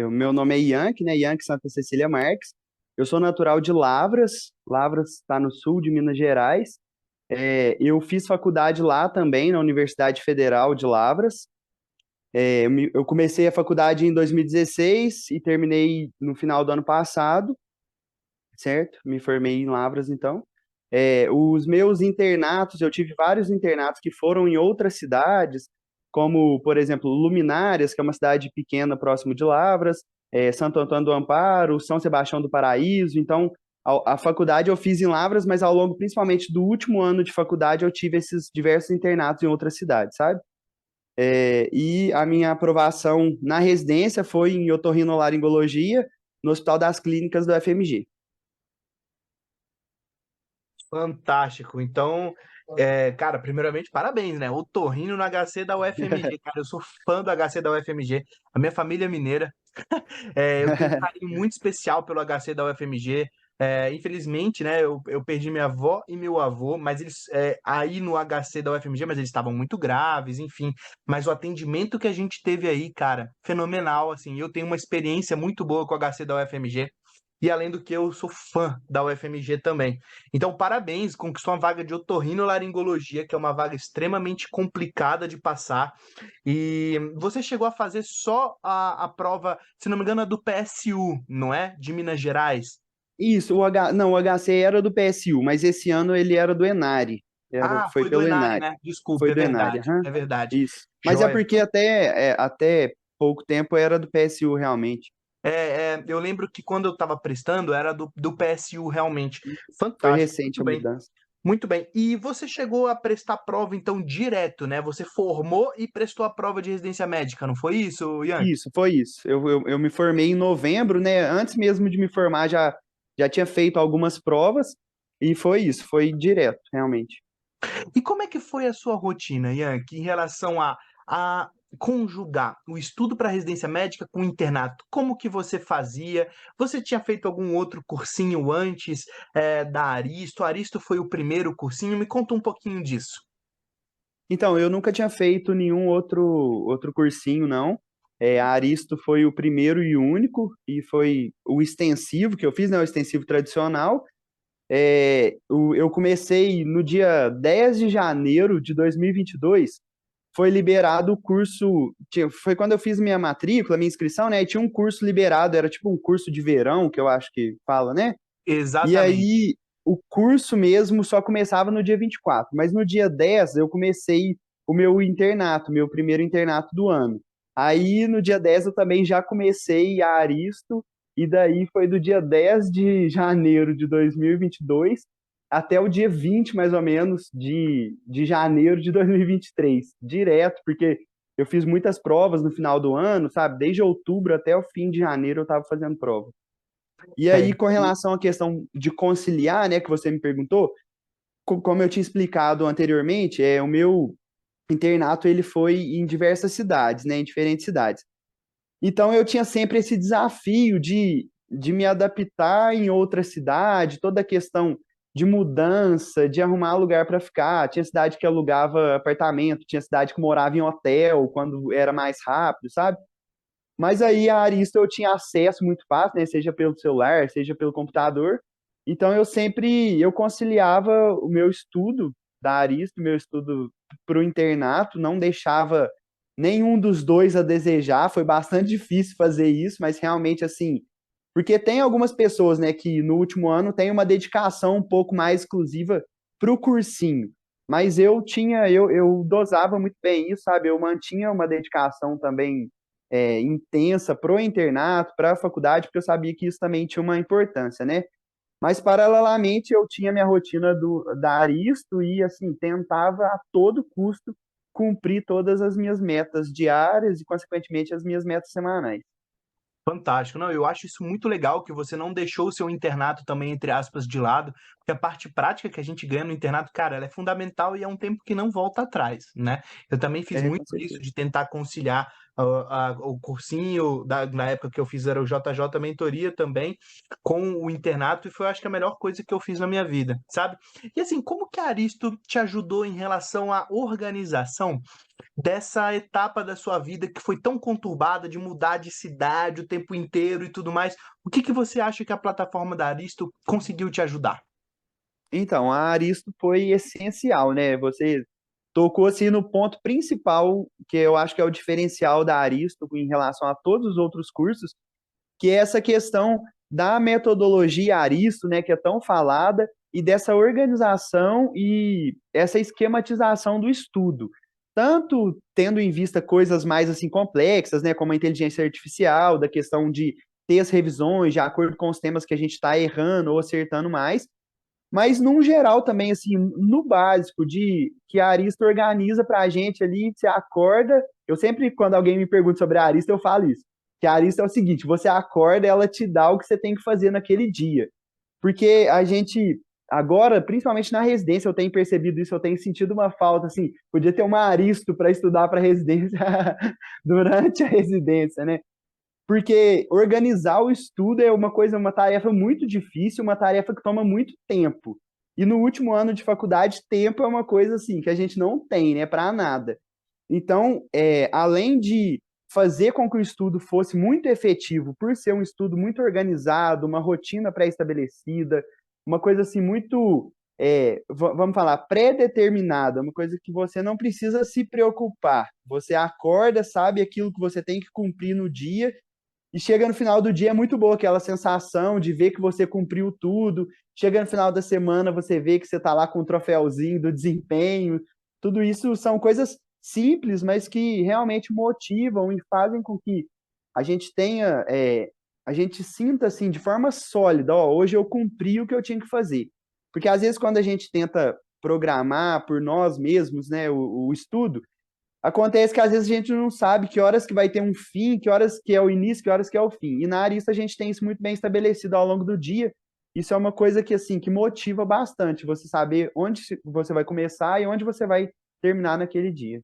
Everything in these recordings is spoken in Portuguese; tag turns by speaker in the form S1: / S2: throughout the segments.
S1: Meu nome é Yankee, né? Yankee Santa Cecília Marques. Eu sou natural de Lavras. Lavras está no sul de Minas Gerais. Eu fiz faculdade lá também, na Universidade Federal de Lavras. Eu comecei a faculdade em 2016 e terminei no final do ano passado, certo? Me formei em Lavras, então. Os meus internatos, eu tive vários internatos que foram em outras cidades, como, por exemplo, Luminárias, que é uma cidade pequena próximo de Lavras, Santo Antônio do Amparo, São Sebastião do Paraíso. Então, a faculdade eu fiz em Lavras, mas ao longo, principalmente do último ano de faculdade, eu tive esses diversos internatos em outras cidades, sabe? E a minha aprovação na residência foi em otorrinolaringologia, no Hospital das Clínicas do FMG.
S2: Fantástico. Então, cara, primeiramente, parabéns, né? Otorrino no HC da UFMG. Cara, eu sou fã do HC da UFMG. A minha família é mineira. Eu tenho um carinho muito especial pelo HC da UFMG. Infelizmente, né, eu perdi minha avó e meu avô, mas eles aí no HC da UFMG, mas eles estavam muito graves, enfim. Mas o atendimento que a gente teve aí, cara, fenomenal, assim. Eu tenho uma experiência muito boa com o HC da UFMG. E além do que, eu sou fã da UFMG também. Então, parabéns, conquistou uma vaga de otorrinolaringologia, que é uma vaga extremamente complicada de passar. E você chegou a fazer só a prova, se não me engano, é do PSU, não é? De Minas Gerais.
S1: Isso, não, o HC era do PSU, mas esse ano ele era do Enare.
S2: Ah,
S1: Foi
S2: foi do
S1: pelo
S2: Enare,
S1: Enare.
S2: né?
S1: Foi
S2: Desculpa, é
S1: do Enare,
S2: verdade,
S1: aham.
S2: é verdade.
S1: Isso. Mas é
S2: Joia.
S1: porque até pouco tempo era do PSU realmente.
S2: Eu lembro que quando eu estava prestando era do PSU realmente.
S1: Foi
S2: Fantástico,
S1: recente
S2: muito
S1: a
S2: bem.
S1: mudança.
S2: Muito bem. E você chegou a prestar prova, então, direto, né? Você formou e prestou a prova de residência médica, não foi isso, Ian?
S1: Isso, foi isso. Eu me formei em novembro, né? Antes mesmo de me formar, já tinha feito algumas provas e foi isso, foi direto, realmente.
S2: E como é que foi a sua rotina, Ian, em relação a conjugar o estudo para residência médica com o internato? Como que você fazia? Você tinha feito algum outro cursinho antes, da Aristo? A Aristo foi o primeiro cursinho? Me conta um pouquinho disso.
S1: Então, eu nunca tinha feito nenhum outro cursinho, não. A Aristo foi o primeiro e único, e foi o extensivo que eu fiz, né? O extensivo tradicional. Eu comecei no dia 10 de janeiro de 2022, foi liberado o curso, foi quando eu fiz minha matrícula, minha inscrição, né? E tinha um curso liberado, era tipo um curso de verão, que eu acho que fala, né? E
S2: Exatamente.
S1: aí, o curso mesmo só começava no dia 24, mas no dia 10 eu comecei o meu internato, meu primeiro internato do ano. Aí, no dia 10 eu também já comecei a Aristo, e daí foi do dia 10 de janeiro de 2022 até o dia 20, mais ou menos, de janeiro de 2023, direto, porque eu fiz muitas provas no final do ano, sabe? Desde outubro até o fim de janeiro eu estava fazendo prova. E
S2: É,
S1: aí, com relação à questão de conciliar, né, que você me perguntou, como eu tinha explicado anteriormente, o meu internato ele foi em diversas cidades, né, em diferentes cidades. Então eu tinha sempre esse desafio de me adaptar em outra cidade, toda a questão de mudança, de arrumar lugar para ficar. Tinha cidade que alugava apartamento, tinha cidade que morava em hotel quando era mais rápido, sabe? Mas aí a Arista eu tinha acesso muito fácil, né? Seja pelo celular, seja pelo computador. Então eu conciliava o meu estudo da Arista, o meu estudo para o internato, não deixava nenhum dos dois a desejar. Foi bastante difícil fazer isso, mas realmente assim, porque tem algumas pessoas, né, que no último ano tem uma dedicação um pouco mais exclusiva para o cursinho. Mas eu dosava muito bem isso, sabe? Eu mantinha uma dedicação também intensa pro internato, para a faculdade, porque eu sabia que isso também tinha uma importância, né? Mas paralelamente eu tinha minha rotina da Aristo e assim tentava a todo custo cumprir todas as minhas metas diárias e consequentemente as minhas metas semanais.
S2: fantástico. Não, eu acho isso muito legal que você não deixou o seu internato também, entre aspas, de lado, porque a parte prática que a gente ganha no internato, cara, ela é fundamental e é um tempo que não volta atrás, né? Eu também fiz muito
S1: Com
S2: isso
S1: certeza.
S2: de tentar conciliar o cursinho na época que eu fiz era o JJ Mentoria também, com o internato, e foi, acho que, a melhor coisa que eu fiz na minha vida, sabe? E assim, como que a Aristo te ajudou em relação à organização dessa etapa da sua vida que foi tão conturbada, de mudar de cidade o tempo inteiro e tudo mais? O que que você acha que a plataforma da Aristo conseguiu te ajudar?
S1: Então, a Aristo foi essencial, né? Você tocou assim no ponto principal, que eu acho que é o diferencial da Aristo em relação a todos os outros cursos, que é essa questão da metodologia Aristo, né, que é tão falada, e dessa organização e essa esquematização do estudo. Tanto tendo em vista coisas mais assim complexas, né, como a inteligência artificial, da questão de ter as revisões de acordo com os temas que a gente está errando ou acertando mais, mas, num geral, também, assim, no básico, de que a Arista organiza para a gente ali, você acorda. Eu sempre, quando alguém me pergunta sobre a Arista, eu falo isso. Que a Arista é o seguinte: você acorda, ela te dá o que você tem que fazer naquele dia. Porque a gente, agora, principalmente na residência, eu tenho percebido isso, eu tenho sentido uma falta, assim, podia ter uma Aristo para estudar para residência durante a residência, né? Porque organizar o estudo é uma coisa, uma tarefa muito difícil, uma tarefa que toma muito tempo. E no último ano de faculdade, tempo é uma coisa assim que a gente não tem, né, para nada. Então, além de fazer com que o estudo fosse muito efetivo, por ser um estudo muito organizado, uma rotina pré-estabelecida, uma coisa assim muito, vamos falar, pré-determinada, uma coisa que você não precisa se preocupar. Você acorda, sabe aquilo que você tem que cumprir no dia e chega no final do dia é muito boa aquela sensação de ver que você cumpriu tudo. Chega no final da semana, você vê que você está lá com o troféuzinho do desempenho. Tudo isso são coisas simples, mas que realmente motivam e fazem com que a gente tenha, a gente sinta assim de forma sólida, ó, hoje eu cumpri o que eu tinha que fazer. Porque às vezes quando a gente tenta programar por nós mesmos, né, o estudo, acontece que às vezes a gente não sabe que horas que vai ter um fim, que horas que é o início, que horas que é o fim. E na Arista a gente tem isso muito bem estabelecido ao longo do dia. Isso é uma coisa que assim que motiva bastante, você saber onde você vai começar e onde você vai terminar naquele dia.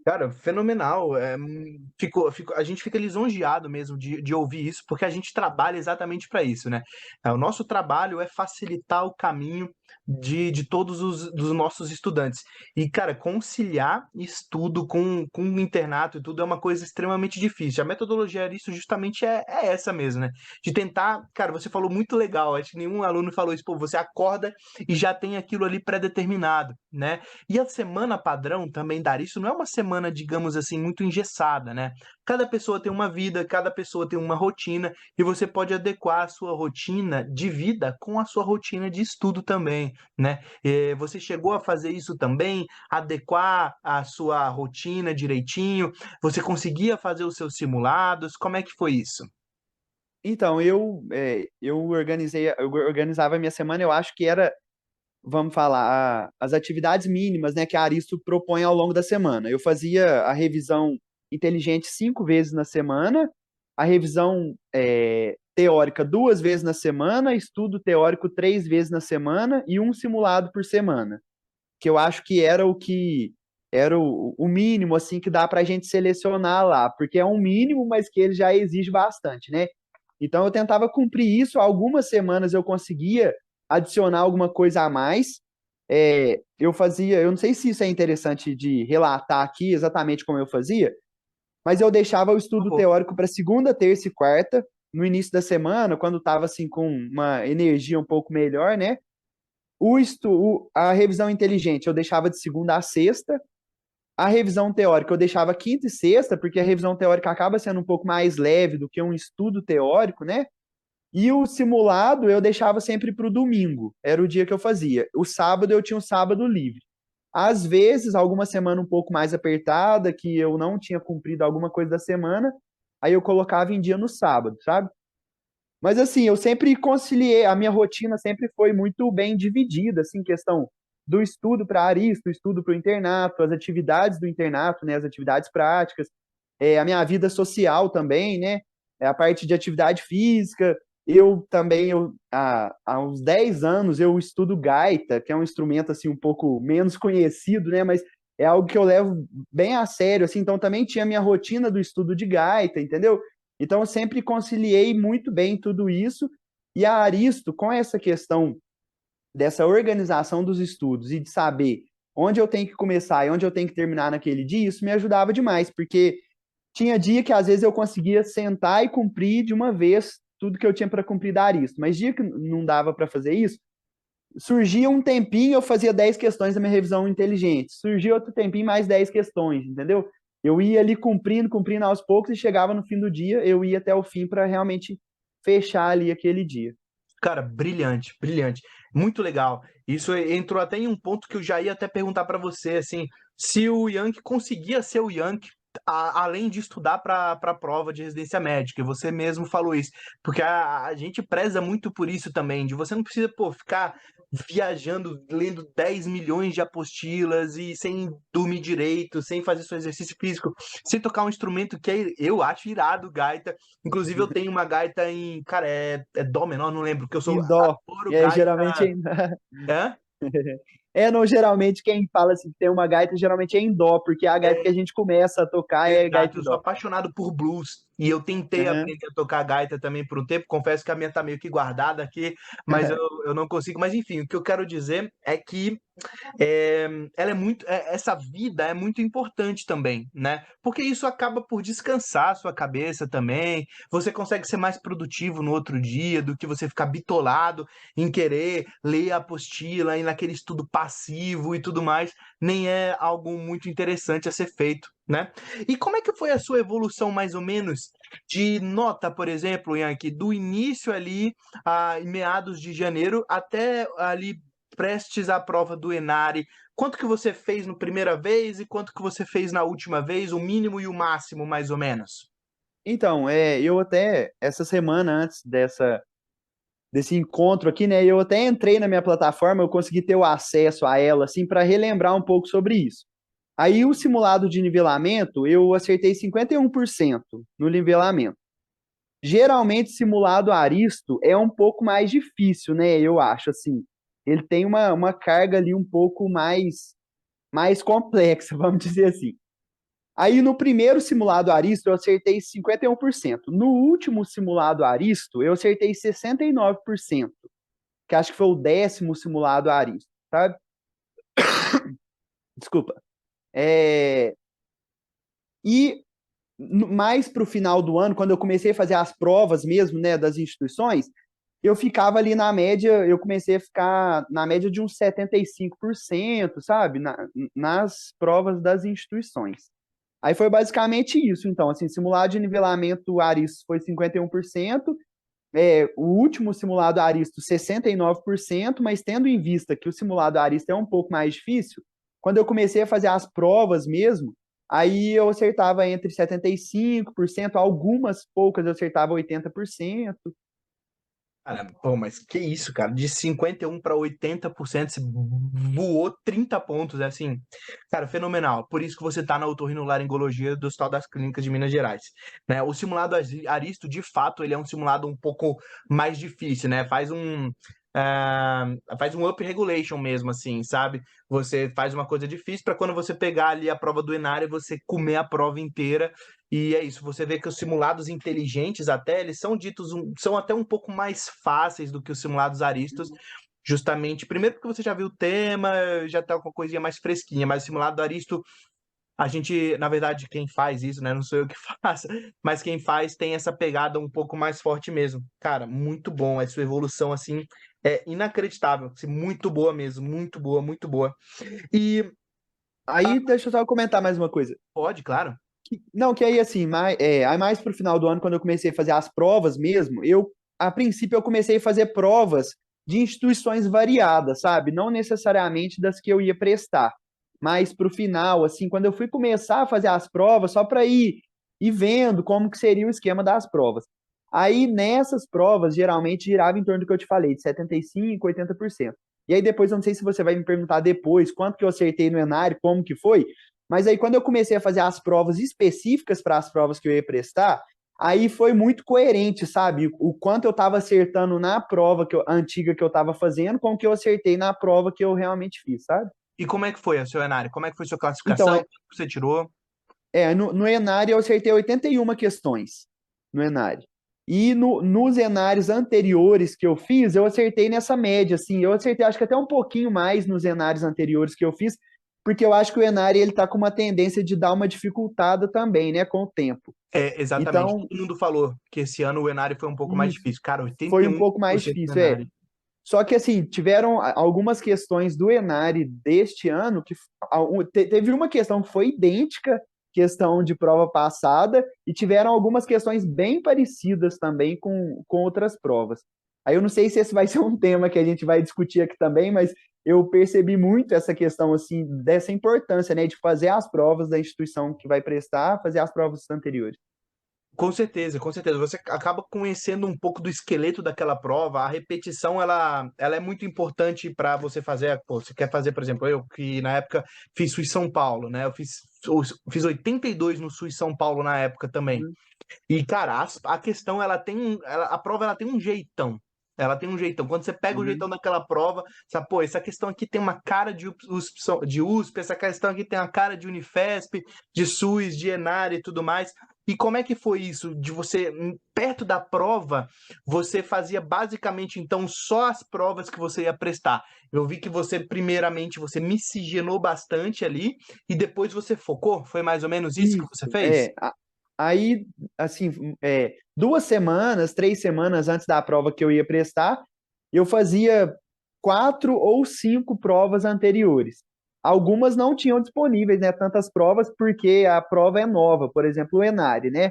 S2: Cara, fenomenal. A gente fica lisonjeado mesmo de ouvir isso, porque a gente trabalha exatamente para isso, né? O nosso trabalho é facilitar o caminho de todos os dos nossos estudantes. E, cara, conciliar estudo com o internato e tudo é uma coisa extremamente difícil. A metodologia disso justamente é essa mesmo, né? De tentar, cara, você falou muito legal, acho que nenhum aluno falou isso, pô, você acorda e já tem aquilo ali pré-determinado, né? E a semana padrão também dar isso não é uma semana, digamos assim, muito engessada, né? Cada pessoa tem uma vida, cada pessoa tem uma rotina, e você pode adequar a sua rotina de vida com a sua rotina de estudo também, né? Você chegou a fazer isso também, adequar a sua rotina direitinho? Você conseguia fazer os seus simulados? Como é que foi isso?
S1: Então, eu organizava a minha semana, eu acho que era, vamos falar, as atividades mínimas, né, que a Aristo propõe ao longo da semana. Eu fazia a revisão inteligente 5 vezes na semana, a revisão teórica 2 vezes na semana, estudo teórico 3 vezes na semana e um simulado por semana, que eu acho que era o que era o mínimo assim que dá para a gente selecionar lá, porque é um mínimo, mas que ele já exige bastante, né? Então eu tentava cumprir isso, algumas semanas eu conseguia adicionar alguma coisa a mais. Eu fazia, eu não sei se isso é interessante de relatar aqui exatamente como eu fazia, mas eu deixava o
S2: Por
S1: estudo
S2: favor.
S1: teórico para segunda, terça e quarta, no início da semana, quando estava assim com uma energia um pouco melhor, né? A revisão inteligente eu deixava de segunda a sexta, a revisão teórica eu deixava quinta e sexta, porque a revisão teórica acaba sendo um pouco mais leve do que um estudo teórico, né? E o simulado eu deixava sempre para o domingo, era o dia que eu fazia. O sábado eu tinha o sábado livre. Às vezes, alguma semana um pouco mais apertada, que eu não tinha cumprido alguma coisa da semana, aí eu colocava em dia no sábado, sabe? Mas assim, eu sempre conciliei, a minha rotina sempre foi muito bem dividida, assim, questão do estudo para Aristo, o estudo para o internato, as atividades do internato, né, as atividades práticas, a minha vida social também, né, a parte de atividade física. Eu também, há uns 10 anos, eu estudo gaita, que é um instrumento assim um pouco menos conhecido, né, mas é algo que eu levo bem a sério, assim, então também tinha a minha rotina do estudo de gaita, entendeu? Então eu sempre conciliei muito bem tudo isso, e a Aristo, com essa questão dessa organização dos estudos e de saber onde eu tenho que começar e onde eu tenho que terminar naquele dia, isso me ajudava demais, porque tinha dia que às vezes eu conseguia sentar e cumprir de uma vez tudo que eu tinha para cumprir da Aristo, mas dia que não dava para fazer isso, surgia um tempinho, eu fazia 10 questões da minha revisão inteligente. Surgia outro tempinho, mais 10 questões, entendeu? Eu ia ali cumprindo, cumprindo aos poucos e chegava no fim do dia, eu ia até o fim para realmente fechar ali aquele dia.
S2: Cara, brilhante, brilhante. Muito legal. Isso entrou até em um ponto que eu já ia até perguntar para você, assim, se o Yankee conseguia ser o Yankee além de estudar para a prova de residência médica. E você mesmo falou isso, porque a gente preza muito por isso também, de você não precisa, pô, ficar viajando, lendo 10 milhões de apostilas e sem dormir direito, sem fazer seu exercício físico, sem tocar um instrumento que eu acho irado, gaita. Inclusive, eu tenho uma gaita em. Cara, é dó menor, não lembro, porque eu sou
S1: Em dó.
S2: adoro
S1: É,
S2: gaita.
S1: geralmente
S2: Hã?
S1: não, geralmente quem fala assim que tem uma gaita geralmente é em dó, porque a gaita que a gente começa a tocar é
S2: Exato,
S1: gaita
S2: eu
S1: em
S2: sou
S1: dó.
S2: apaixonado por blues e eu tentei
S1: Uhum.
S2: aprender a tocar gaita também por um tempo. Confesso que a minha tá meio que guardada aqui, mas eu não consigo. Mas enfim, o que eu quero dizer é que é, ela é muito, essa vida é muito importante também, né? Porque isso acaba por descansar a sua cabeça também. Você consegue ser mais produtivo no outro dia do que você ficar bitolado em querer ler a apostila e naquele estudo passivo e tudo mais. Nem é algo muito interessante a ser feito, né? E como é que foi a sua evolução, mais ou menos, de nota, por exemplo, Yankee, do início ali, em meados de janeiro, até ali prestes à prova do Enari? Quanto que você fez na primeira vez e quanto que você fez na última vez, o mínimo e o máximo, mais ou menos?
S1: Então, eu até, essa semana antes desse encontro aqui, né, eu até entrei na minha plataforma, eu consegui ter o acesso a ela, assim, para relembrar um pouco sobre isso. Aí o simulado de nivelamento, eu acertei 51% no nivelamento. Geralmente, simulado Aristo é um pouco mais difícil, né? Eu acho, assim. Ele tem uma carga ali um pouco mais complexa, vamos dizer assim. Aí no primeiro simulado Aristo eu acertei 51%. No último simulado Aristo eu acertei 69%, que acho que foi o 10º simulado Aristo, sabe? Desculpa. É... E mais para o final do ano, quando eu comecei a fazer as provas mesmo, né, das instituições, eu ficava ali na média, eu comecei a ficar na média de uns 75%, sabe? Nas provas das instituições. Aí foi basicamente isso. Então, assim, simulado de nivelamento Aristo foi 51%, o último simulado Aristo 69%, mas tendo em vista que o simulado Aristo é um pouco mais difícil, quando eu comecei a fazer as provas mesmo, aí eu acertava entre 75%, algumas poucas eu acertava 80%.
S2: Cara, pô, mas que isso, cara? De 51 para 80%, você voou 30 pontos, é assim. Cara, fenomenal. Por isso que você tá na otorrinolaringologia do Hospital das Clínicas de Minas Gerais, né? O simulado Aristo, de fato, ele é um simulado um pouco mais difícil, né? Faz um up regulation mesmo, assim, sabe? Você faz uma coisa difícil para quando você pegar ali a prova do Enário, você comer a prova inteira. E é isso, você vê que os simulados inteligentes até, eles são ditos, são até um pouco mais fáceis do que os simulados aristos, justamente, primeiro porque você já viu o tema, já tá com a coisinha mais fresquinha, mas o simulado aristo, a gente, na verdade, quem faz isso, né, não sou eu que faço, mas quem faz tem essa pegada um pouco mais forte mesmo. Cara, muito bom, a sua evolução, assim, é inacreditável, assim, muito boa mesmo, muito boa, muito boa. E,
S1: Aí, deixa eu só comentar mais uma coisa.
S2: pode, claro.
S1: Não, que aí assim, aí mais pro final do ano, quando eu comecei a fazer as provas mesmo, a princípio, eu comecei a fazer provas de instituições variadas, sabe? Não necessariamente das que eu ia prestar, mas pro final, assim, quando eu fui começar a fazer as provas, só para ir vendo como que seria o esquema das provas. Aí, nessas provas, geralmente girava em torno do que eu te falei, de 75%, 80%. E aí depois, eu não sei se você vai me perguntar depois quanto que eu acertei no Enário, como que foi, mas aí, quando eu comecei a fazer as provas específicas para as provas que eu ia prestar, aí foi muito coerente, sabe? O quanto eu estava acertando na prova antiga que eu estava fazendo com o que eu acertei na prova que eu realmente fiz, sabe?
S2: E como é que foi a seu Enário? Como é que foi sua
S1: Então,
S2: classificação? O que você tirou?
S1: no Enário eu acertei 81 questões no Enário. E nos Enários anteriores que eu fiz, eu acertei nessa média, assim, eu acertei acho que até um pouquinho mais nos Enários anteriores que eu fiz, porque eu acho que o Enário ele tá com uma tendência de dar uma dificultada também, né, com o tempo.
S2: É, exatamente.
S1: Então,
S2: Todo mundo falou que esse ano o Enário foi um pouco mais
S1: isso
S2: difícil. Cara,
S1: foi um pouco mais
S2: 81% do
S1: difícil, é.
S2: Enário.
S1: Só que, assim, tiveram algumas questões do Enari deste ano que teve uma questão que foi idêntica, questão de prova passada, e tiveram algumas questões bem parecidas também com outras provas. Aí eu não sei se esse vai ser um tema que a gente vai discutir aqui também, mas eu percebi muito essa questão, assim, dessa importância, né, de fazer as provas da instituição que vai prestar, fazer as provas anteriores.
S2: Com certeza, com certeza. Você acaba conhecendo um pouco do esqueleto daquela prova. A repetição, ela é muito importante para você fazer. Pô, você quer fazer, por exemplo, eu que na época fiz Sul e São Paulo, né? Eu fiz 82 no Sul e São Paulo na época também.
S1: Uhum.
S2: E, cara, a questão, a prova, ela tem um jeitão. Ela tem um jeitão. Quando você pega o
S1: Uhum.
S2: jeitão daquela prova, sabe, pô, essa questão aqui tem uma cara de USP, essa questão aqui tem uma cara de Unifesp, de SUS, de Enar e tudo mais. E como é que foi isso? De você, perto da prova, você fazia basicamente, então, só as provas que você ia prestar. Eu vi que você, primeiramente, você miscigenou bastante ali, e depois você focou? Foi mais ou menos isso que você
S1: Isso,
S2: fez?
S1: Aí, assim, 2 semanas, 3 semanas antes da prova que eu ia prestar, eu fazia 4 ou 5 provas anteriores. Algumas não tinham disponíveis, né, tantas provas, porque a prova é nova, por exemplo, o Enari, né?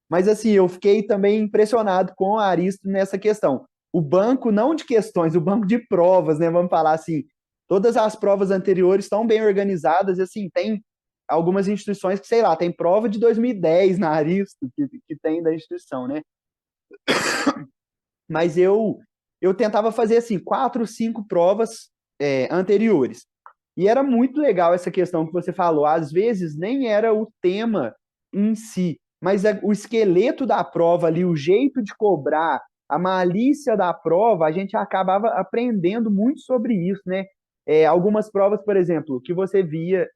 S1: Mas, assim, eu fiquei também impressionado com a Aristo nessa questão. O banco, não de questões, o banco de provas, né? Vamos falar assim, todas as provas anteriores estão bem organizadas, e, assim, tem algumas instituições que, sei lá, tem prova de 2010 na Aristo, que tem da instituição, né? Mas eu tentava fazer, assim, 4, 5 provas anteriores. E era muito legal essa questão que você falou. Às vezes nem era o tema em si, mas o esqueleto da prova ali, o jeito de cobrar, a malícia da prova, a gente acabava aprendendo muito sobre isso, né? Algumas provas, por exemplo, que você via,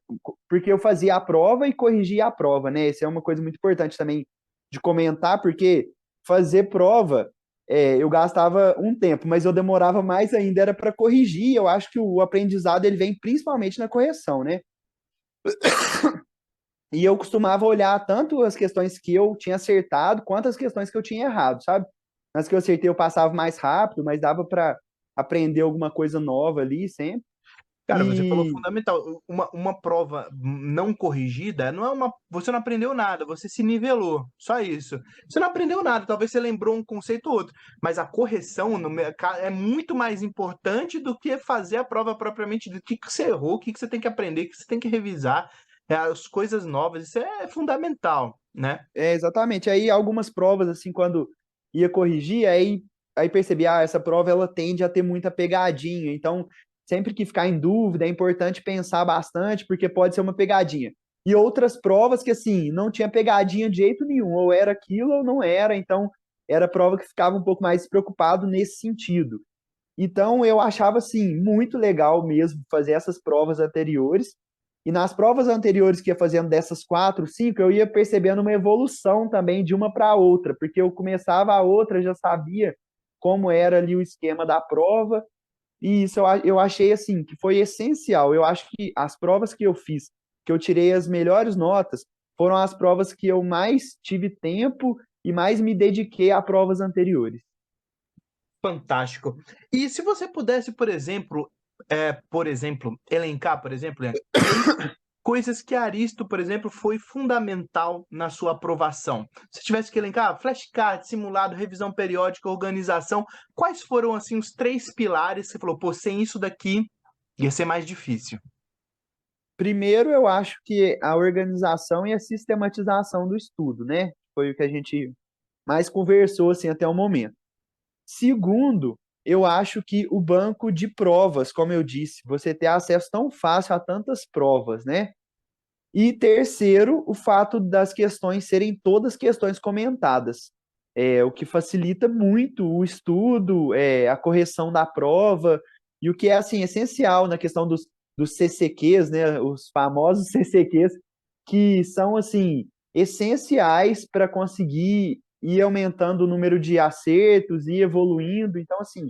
S1: porque eu fazia a prova e corrigia a prova, né? Isso é uma coisa muito importante também de comentar, porque fazer prova eu gastava um tempo, mas eu demorava mais ainda, era para corrigir. Eu acho que o aprendizado ele vem principalmente na correção, né? E eu costumava olhar tanto as questões que eu tinha acertado, quanto as questões que eu tinha errado, sabe? As que eu acertei eu passava mais rápido, mas dava para aprender alguma coisa nova ali sempre.
S2: Cara, você falou
S1: E
S2: fundamental. Uma prova não corrigida não é uma. Você não aprendeu nada, você se nivelou. Só isso. Você não aprendeu nada, talvez você lembrou um conceito ou outro. Mas a correção é muito mais importante do que fazer a prova propriamente do que você errou, o que você tem que aprender, o que você tem que revisar, as coisas novas. Isso é fundamental, né?
S1: exatamente. Aí algumas provas, assim, quando ia corrigir, aí percebi, essa prova ela tende a ter muita pegadinha. Então, sempre que ficar em dúvida, é importante pensar bastante, porque pode ser uma pegadinha. E outras provas que, assim, não tinha pegadinha de jeito nenhum, ou era aquilo ou não era. Então, era prova que ficava um pouco mais preocupado nesse sentido. Então, eu achava, assim, muito legal mesmo fazer essas provas anteriores. E nas provas anteriores que ia fazendo dessas 4, 5, eu ia percebendo uma evolução também de uma para outra, porque eu começava a outra, já sabia como era ali o esquema da prova, e isso eu achei, assim, que foi essencial. Eu acho que as provas que eu fiz, que eu tirei as melhores notas, foram as provas que eu mais tive tempo e mais me dediquei a provas anteriores.
S2: Fantástico. E se você pudesse, por exemplo, elencar, por exemplo, né, coisas que Aristo, por exemplo, foi fundamental na sua aprovação. Se tivesse que elencar, flashcard, simulado, revisão periódica, organização, quais foram assim os 3 pilares que você falou, pô, sem isso daqui ia ser mais difícil?
S1: Primeiro, eu acho que a organização e a sistematização do estudo, né? Foi o que a gente mais conversou assim até o momento. Segundo, eu acho que o banco de provas, como eu disse, você ter acesso tão fácil a tantas provas, né? E terceiro, o fato das questões serem todas questões comentadas, o que facilita muito o estudo, a correção da prova, e o que é assim essencial na questão dos dos CCQs, né, os famosos CCQs, que são assim essenciais para conseguir ir aumentando o número de acertos e evoluindo. Então, assim,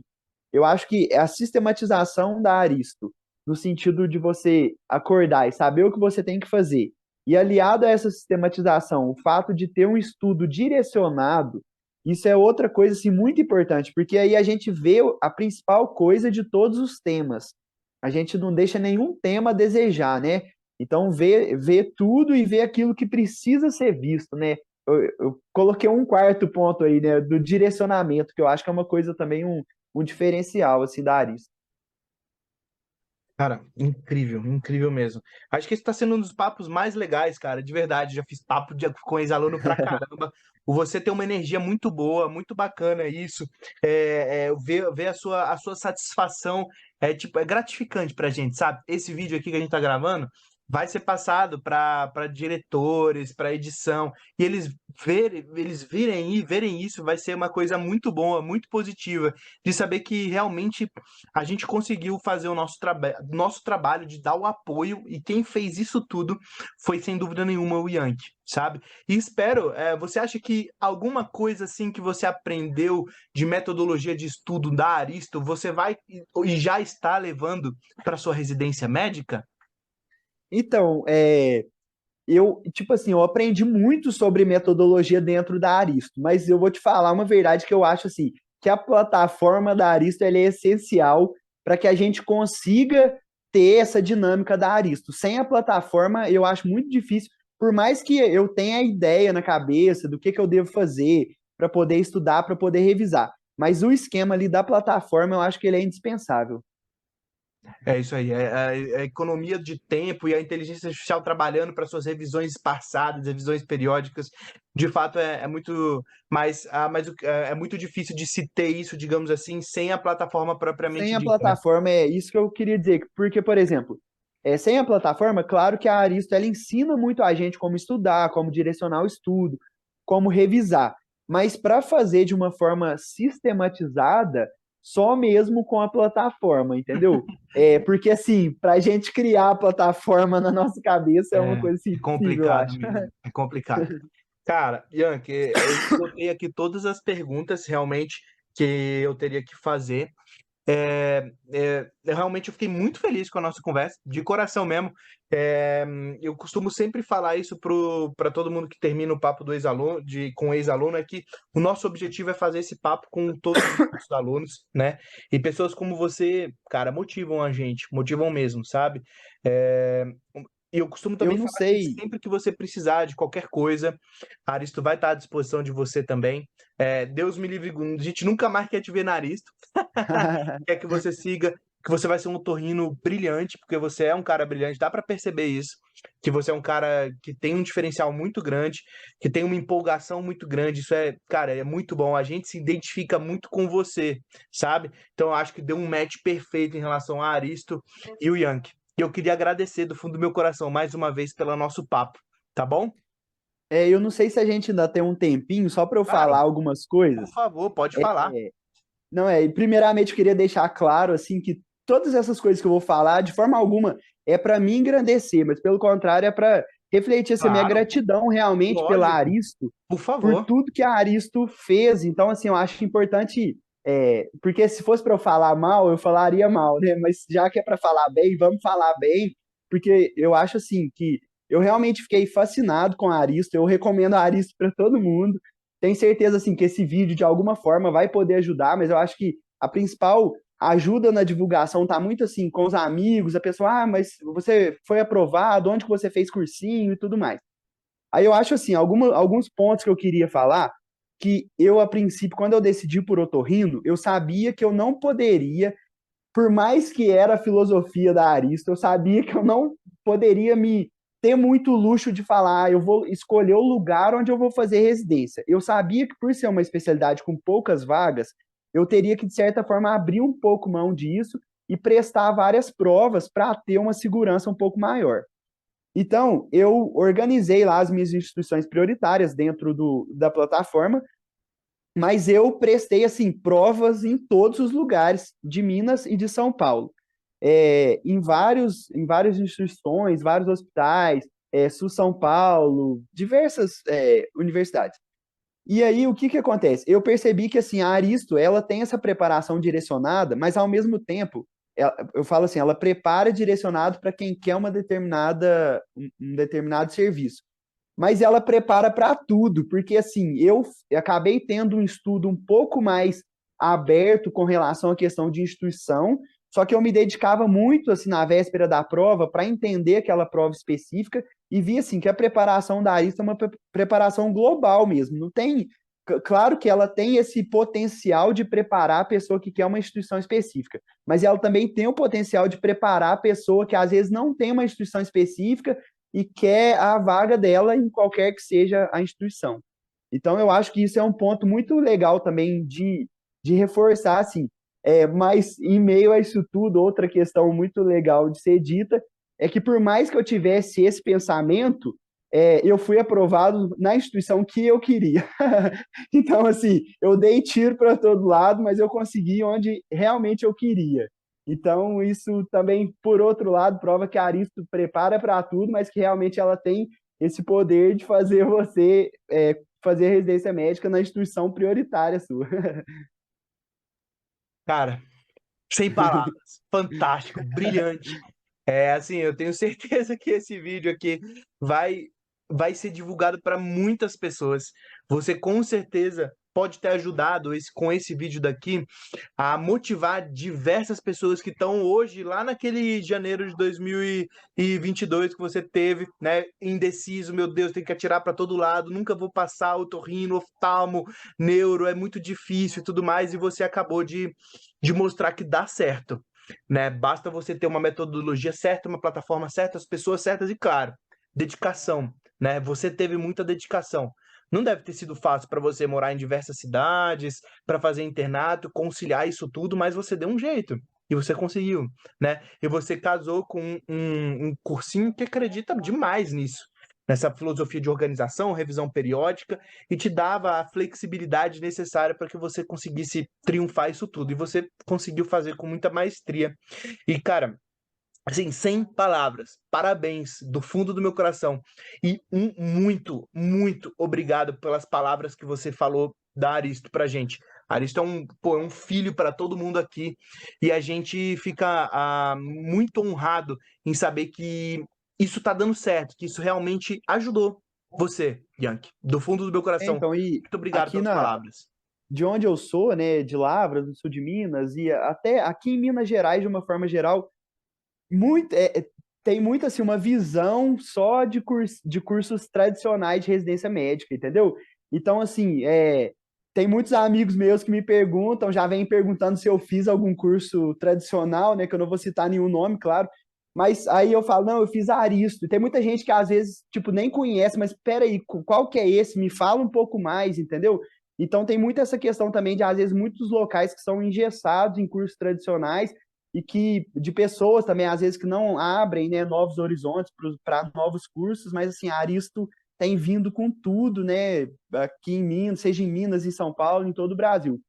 S1: eu acho que é a sistematização da Aristo, no sentido de você acordar e saber o que você tem que fazer. E aliado a essa sistematização, o fato de ter um estudo direcionado, isso é outra coisa assim, muito importante, porque aí a gente vê a principal coisa de todos os temas. A gente não deixa nenhum tema a desejar, né? Então, vê tudo e vê aquilo que precisa ser visto, né? Eu coloquei um quarto ponto aí, né, do direcionamento, que eu acho que é uma coisa também, um diferencial, assim, da Arista.
S2: Cara, incrível, incrível mesmo. Acho que esse está sendo um dos papos mais legais, cara, de verdade. Já fiz com ex-aluno pra caramba. Você tem uma energia muito boa, muito bacana isso. Ver a sua satisfação é gratificante pra gente, sabe? Esse vídeo aqui que a gente tá gravando vai ser passado para diretores, para edição, e eles virem e verem isso, vai ser uma coisa muito boa, muito positiva, de saber que realmente a gente conseguiu fazer o nosso trabalho de dar o apoio, e quem fez isso tudo foi, sem dúvida nenhuma, o Yankee, sabe? E espero, você acha que alguma coisa assim que você aprendeu de metodologia de estudo da Aristo, você vai e já está levando para sua residência médica?
S1: Então, tipo assim, eu aprendi muito sobre metodologia dentro da Aristo, mas eu vou te falar uma verdade que eu acho assim, que a plataforma da Aristo ela é essencial para que a gente consiga ter essa dinâmica da Aristo. Sem a plataforma, eu acho muito difícil, por mais que eu tenha a ideia na cabeça do que eu devo fazer para poder estudar, para poder revisar. Mas o esquema ali da plataforma, eu acho que ele é indispensável.
S2: É isso aí, a economia de tempo e a inteligência artificial trabalhando para suas revisões passadas, revisões periódicas, de fato é muito é muito difícil de se ter isso, digamos assim, sem a plataforma
S1: Sem
S2: propriamente
S1: a
S2: dita, né?
S1: plataforma, é isso que eu queria dizer. Porque, por exemplo, sem a plataforma, claro que a Aristo ela ensina muito a gente como estudar, como direcionar o estudo, como revisar. Mas para fazer de uma forma sistematizada, só mesmo com a plataforma, entendeu? Porque, assim, para a gente criar a plataforma na nossa cabeça é uma
S2: É,
S1: coisa assim,
S2: é
S1: impossível, eu
S2: complicado
S1: acho.
S2: mesmo, é complicado. Cara, Yankee, eu anotei aqui todas as perguntas realmente que eu teria que fazer. Eu realmente fiquei muito feliz com a nossa conversa, de coração mesmo. É, eu costumo sempre falar isso para todo mundo que termina o papo do ex-aluno, com o ex-aluno, é que o nosso objetivo é fazer esse papo com todos os nossos alunos, né? E pessoas como você, cara, motivam a gente, motivam mesmo, sabe? É, e eu costumo
S1: Eu
S2: também
S1: não
S2: falar que
S1: sei.
S2: sempre que você precisar de qualquer coisa, a Aristo vai estar à disposição de você também. Deus me livre, a gente nunca mais quer te ver na Aristo. Quer que você siga, que você vai ser um otorrino brilhante, porque você é um cara brilhante, dá para perceber isso, que você é um cara que tem um diferencial muito grande, que tem uma empolgação muito grande, isso cara, é muito bom, a gente se identifica muito com você, sabe? Então eu acho que deu um match perfeito em relação a Aristo e o Yankee. E eu queria agradecer do fundo do meu coração mais uma vez pelo nosso papo, tá bom?
S1: Eu não sei se a gente ainda tem um tempinho só para eu falar
S2: Claro,
S1: algumas
S2: por
S1: coisas.
S2: favor, pode
S1: É,
S2: falar.
S1: Não, e primeiramente eu queria deixar claro assim que todas essas coisas que eu vou falar, de forma alguma, é para me engrandecer, mas pelo contrário é para refletir essa minha
S2: Claro,
S1: gratidão realmente pela
S2: lógico,
S1: Aristo,
S2: por
S1: por
S2: favor.
S1: tudo que a Aristo fez. Então, assim, eu acho importante, porque se fosse para eu falar mal, eu falaria mal, né? Mas já que é para falar bem, vamos falar bem, porque eu acho assim que eu realmente fiquei fascinado com a Aristo, eu recomendo a Aristo para todo mundo. Tenho certeza assim que esse vídeo de alguma forma vai poder ajudar, mas eu acho que a principal ajuda na divulgação tá muito assim com os amigos, a pessoa, mas você foi aprovado, onde que você fez cursinho e tudo mais. Aí eu acho assim, alguns pontos que eu queria falar, que eu, a princípio, quando eu decidi por otorrino, eu sabia que eu não poderia, por mais que era a filosofia da Aristo, eu sabia que eu não poderia me ter muito luxo de falar, eu vou escolher o lugar onde eu vou fazer residência. Eu sabia que por ser uma especialidade com poucas vagas, eu teria que, de certa forma, abrir um pouco mão disso e prestar várias provas para ter uma segurança um pouco maior. Então, eu organizei lá as minhas instituições prioritárias dentro da plataforma, mas eu prestei assim provas em todos os lugares de Minas e de São Paulo. em várias instituições, vários hospitais, SUS São Paulo, diversas universidades. E aí, o que que acontece? Eu percebi que, assim, a Aristo, ela tem essa preparação direcionada, mas, ao mesmo tempo, eu falo assim, ela prepara direcionado para quem quer um determinado serviço. Mas ela prepara para tudo, porque, assim, eu acabei tendo um estudo um pouco mais aberto com relação à questão de instituição, só que eu me dedicava muito, assim, na véspera da prova, para entender aquela prova específica, e vi assim que a preparação da Arista é uma preparação global mesmo. Não tem, claro que ela tem esse potencial de preparar a pessoa que quer uma instituição específica, mas ela também tem o potencial de preparar a pessoa que às vezes não tem uma instituição específica e quer a vaga dela em qualquer que seja a instituição. Então eu acho que isso é um ponto muito legal também de reforçar assim. Mas em meio a isso tudo, outra questão muito legal de ser dita é que por mais que eu tivesse esse pensamento, eu fui aprovado na instituição que eu queria. Então, assim, eu dei tiro para todo lado, mas eu consegui onde realmente eu queria. Então, isso também, por outro lado, prova que a Aristo prepara para tudo, mas que realmente ela tem esse poder de fazer você fazer residência médica na instituição prioritária sua.
S2: Cara, sem palavras. Fantástico, brilhante. Assim, eu tenho certeza que esse vídeo aqui vai vai ser divulgado para muitas pessoas. Você com certeza pode ter ajudado com esse vídeo daqui a motivar diversas pessoas que estão hoje lá naquele janeiro de 2022 que você teve, né, indeciso, meu Deus, tem que atirar para todo lado, nunca vou passar otorrino, oftalmo, neuro, é muito difícil e tudo mais, e você acabou de mostrar que dá certo, né? Basta você ter uma metodologia certa, uma plataforma certa, as pessoas certas e, claro, dedicação, né? Você teve muita dedicação. Não deve ter sido fácil para você morar em diversas cidades, para fazer internato, conciliar isso tudo, mas você deu um jeito. E você conseguiu, né? E você casou com um cursinho que acredita demais nisso, nessa filosofia de organização, revisão periódica, e te dava a flexibilidade necessária para que você conseguisse triunfar isso tudo. E você conseguiu fazer com muita maestria. E, cara, assim, sem palavras, parabéns do fundo do meu coração. E um muito, muito obrigado pelas palavras que você falou da Aristo pra gente. Aristo é um filho para todo mundo aqui e a gente fica muito honrado em saber que isso tá dando certo, que isso realmente ajudou você, Yankee, do fundo do meu coração.
S1: Então, e
S2: Muito obrigado
S1: aqui
S2: pelas palavras.
S1: de onde eu sou, né, de Lavras, do sul de Minas, e até aqui em Minas Gerais, de uma forma geral, muito, tem muito assim uma visão só de cursos tradicionais de residência médica, entendeu? Então, assim, tem muitos amigos meus que me perguntam, já vêm perguntando se eu fiz algum curso tradicional, né? Que eu não vou citar nenhum nome, claro. Mas aí eu falo, não, eu fiz Aristo. E tem muita gente que às vezes, tipo, nem conhece, mas peraí, qual que é esse? Me fala um pouco mais, entendeu? Então tem muito essa questão também de, às vezes, muitos locais que são engessados em cursos tradicionais e que de pessoas também, às vezes, que não abrem, né, novos horizontes para novos cursos, mas assim, a Aristo tem vindo com tudo, né, aqui em Minas, seja em Minas, em São Paulo, em todo o Brasil.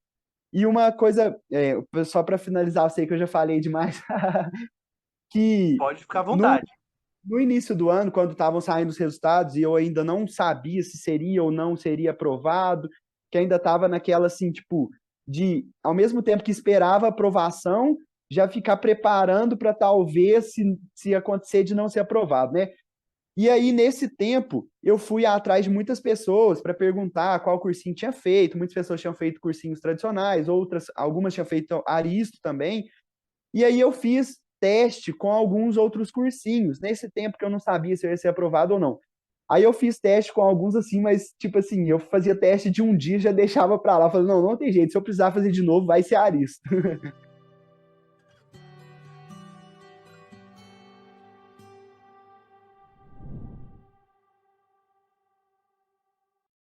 S1: E uma coisa, só para finalizar, eu sei que eu já falei demais, que
S2: Pode ficar à
S1: no,
S2: vontade.
S1: no início do ano, quando estavam saindo os resultados e eu ainda não sabia se seria ou não seria aprovado, que ainda estava naquela assim, tipo, de ao mesmo tempo que esperava a aprovação, já ficar preparando para talvez se acontecer de não ser aprovado, né? E aí, nesse tempo, eu fui atrás de muitas pessoas para perguntar qual cursinho tinha feito. Muitas pessoas tinham feito cursinhos tradicionais, outras, algumas tinham feito Aristo também. E aí eu fiz teste com alguns outros cursinhos, nesse tempo que eu não sabia se eu ia ser aprovado ou não. Aí eu fiz teste com alguns assim, mas tipo assim, eu fazia teste de um dia, já deixava pra lá, falando, não, não tem jeito, se eu precisar fazer de novo, vai ser Aristo.